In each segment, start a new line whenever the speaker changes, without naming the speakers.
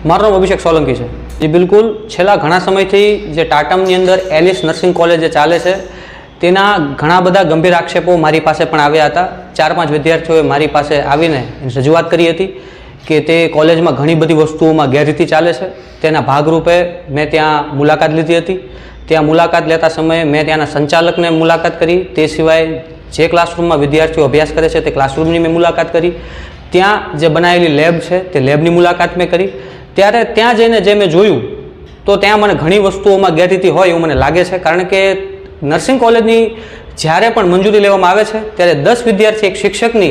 મારું નામ અભિષેક સોલંકી છે। जी बिल्कुल छेल्ला घणा समयथी जे टाटमनी अंदर एलिस नर्सिंग कॉलेज जे चाले छे तेना घणा बधा गंभीर आक्षेपो मारी पासे पण आव्या हता। 4-5 विद्यार्थीओए मारी पासे आवीने रजूआत करी हती के ते कॉलेजमां घणी बधी वस्तुओमां गैररीति चाले छे। तेना भागरूपे मैं त्यां मुलाकात लीधी हती। त्यां मुलाकात लेता समये मैं त्याना संचालकने मुलाकात करी। ते सिवाय जे क्लासरूममां विद्यार्थीओ अभ्यास करे छे ते क्लासरूमनी मैं मुलाकात करी। त्यां जे बनावेली लेब छे ते लेबनी मुलाकात मैं करी। त्यारे त्यां जईने जे मैं जोयुं तो त्यां मने घणी वस्तुओमां गैररीति होय एवुं मने लागे छे। कारण के नर्सिंग कॉलेजनी ज्यारे पण मंजूरी लेवामां आवे छे त्यारे 10 विद्यार्थी एक शिक्षकनी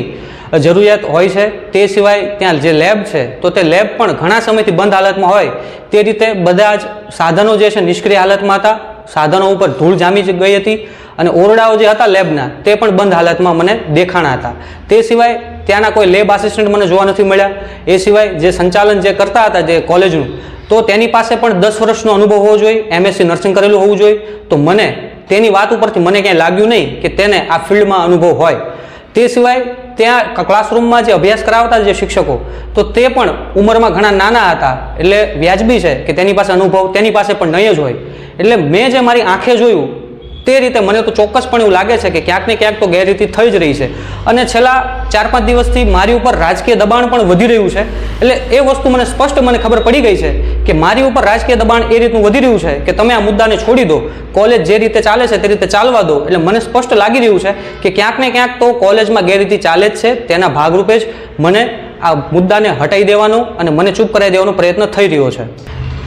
जरूरियात होय छे। ते सिवाय त्यां जे लेब छे तो ते लेब पण घणा समयथी बंध हालतमां होय ते रीते बधा ज साधनो जे छे निष्क्रिय हालतमां हता। साधनो उपर धूळ जामी गई हती अने ओरडाओ जे हता लेबना ते पण बंध हालतमां मने देखाणा हता। ते सिवाय त्याना कोई लेब आसिस्टंट मने जोवा नथी मळ्या। ए सिवाय जे संचालन जे करता हता जे कॉलेजनुं तो तेनी पासे पण 10 वर्षनो अनुभव होवो जोईए, एमएससी नर्सिंग करेલું होवुं जोईए। तो मने तेनी वात उपरथी मने क्यांय लाग्युं नहीं के तेने आ फील्डमां अनुभव होय। ते सिवाय त्यां क्लासरूममां जे अभ्यास करावता जे शिक्षको तो ते पण उंमरमां घणा नाना हता एटले व्याजबी छे के तेनी पासे अनुभव तेनी पासे पण नहीं ज होय। एटले मैं जे मारी आंखे जोयुं ते रीते मने तो चोक्कसपणे एवुं लागे छे के क्यांक ने क्यांक तो गैररीति थई ज रही छे। अने छेल्ला 4-5 दिवसथी मारी उपर राजकीय दबाण पण वधी रह्युं छे। एटले ए वस्तु मने स्पष्ट मने खबर पड़ी गई छे के मारी उपर राजकीय दबाण ए रीतनुं वधी रह्युं छे के तमे आ मुद्दाने छोड़ी दो, कॉलेज जे रीते चाले छे ते रीते चालवा दो। एटले मने स्पष्ट लागी रह्युं छे के क्यांक ने क्यांक तो कॉलेजमां गैररीति चाले ज छे। तेना भागरूपे ज मने आ मुद्दाने हटाई देवानो अने मने चूप करावी देवानो प्रयत्न थई रह्यो छे।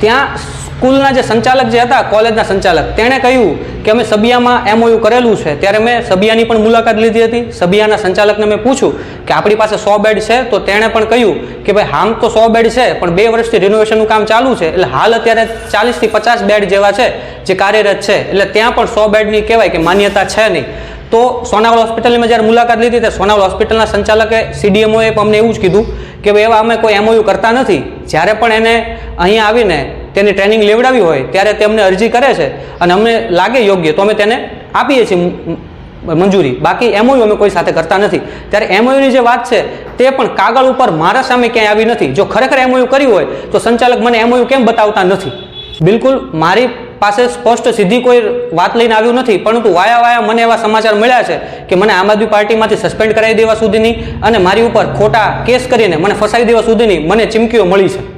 त्यां स्कूलना जे संचालक जे हता कॉलेजना संचालक तेणे कह्युं के अमे सबियामां एमओयू करेलुं छे। त्यारे मैं सबियानी पण मुलाकात लीधी हती। सबियाना संचालकने मैं पूछ्युं के आपणी पासे 100 बेड छे तो तेणे पण कह्युं के भाई आम तो 100 बेड छे पण 2 वर्षथी रिनोवेशननुं काम चालू छे एटले हाल अत्यारे 40 થી 50 बेड जेवा छे जे कार्यरत छे एटले त्यां पण 100 बेडनी कहेवाय के मान्यता छे नहीं। तो सोनावल होस्पिटल में जયારે मुलाकात लीधी तो सोनावल होस्पिटलना संचालके सीडीएमओए अમને એવું જ કીધું કે ભાઈ એવા અમે કોઈ એમઓયુ કરતા નથી। જ્યારે પણ એને અહીંયા આવીને તેની ટ્રેનિંગ લેવડાવી હોય ત્યારે તે અમને અરજી કરે છે અને અમને લાગે યોગ્ય તો અમે તેને આપીએ છીએ મંજૂરી। બાકી એમઓયુ અમે કોઈ સાથે કરતા નથી। ત્યારે એમઓયુની જે વાત છે તે પણ કાગળ ઉપર મારા સામે ક્યાંય આવી નથી। જો ખરેખર એમઓયુ કર્યું હોય તો સંચાલક મને એમઓયુ કેમ બતાવતા નથી? बिल्कुल मारी पासे स्पष्ट सीधी कोई बात लईने आव्युं नथी, परंतु वाया वाया मने एवा समाचार मळ्या छे के मने आम आदमी पार्टीमांथी सस्पेन्ड करावी देवा सुधीनी अने मारी उपर खोटा केस करीने मने फसावी देवा सुधीनी मने चीमकीओ मळी छे।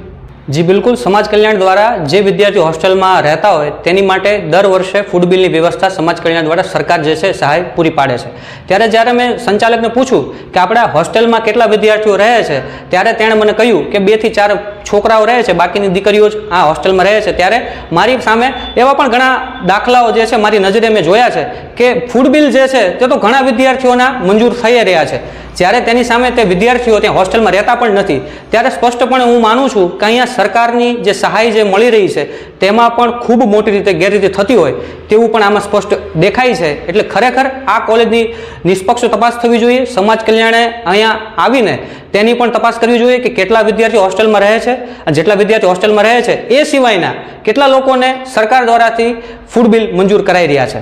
जी बिल्कुल समाज कल्याण द्वारा जे विद्यार्थी होस्टेल में रहता होय तेनी माटे दर वर्षे फूड बिलनी व्यवस्था समाज कल्याण द्वारा सरकार जे छे सहाय पूरी पाड़े छे। त्यारे ज्यारे मैं संचालकने पूछ्युं के आपणा होस्टेल में केटला विद्यार्थीओ रहे छे त्यारे तेणे मने कह्युं के 2 થી 4 छोकराओ रहे छे, बाकीनी दीकरीओ ज आ होस्टेल में रहे छे। त्यारे मारी सामे एवा पण घणा दाखलाओ जे छे मारी नजरे मैं जोया छे के फूड बिल जे छे ते तो घणा विद्यार्थीओना मंजूर थई रह्या छे ज्यारे तेनी सामे ते विद्यार्थीओ त्यां होस्टेल में रहता पण नथी। त्यारे स्पष्टपणे हूँ मानुं छुं के अहींया सरकारनी जे सहाय जे मळी रही छे तेमां पण खूब मोटी रीते गैररीति थती होय तेवुं पण आमां स्पष्ट देखाय छे। एटले खरेखर आ कॉलेजनी निष्पक्ष तपास थवी जोईए। समाज कल्याणे अहींया आवीने तेनी पण तपास करवी जोईए के केटला विद्यार्थी होस्टेल में रहे छे अने जेटला विद्यार्थी होस्टेल में रहे छे ए सिवायना केटला लोकोने सरकार द्वाराथी फूड बिल मंजूर कराई रह्या छे।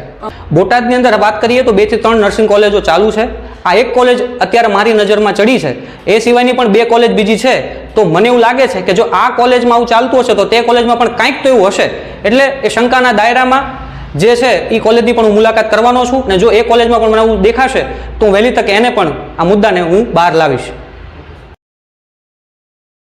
बोटादनी अंदर बात करीए तो 2 થી 3 नर्सिंग कॉलेजो चालू छे। आ एक कॉलेज अत्यारे मारी नजरमां चढ़ी छे। ए सिवायनी पण 2 कॉलेज बीजी छे। तो मने एवुं लागे छे के जो आ कॉलेजमां आवुं चालतुं हशे तो ते कॉलेजमां पण कांईक तो एवुं हशे। एटले ए शंकाना दायरामां जे छे ई कॉलेजनी पण हूँ मुलाकात करवानो छुं ने जो ए कॉलेजमां पण मने आवुं देखाशे तो वहेली तके एने पण आ मुद्दाने हूँ बहार लावीश।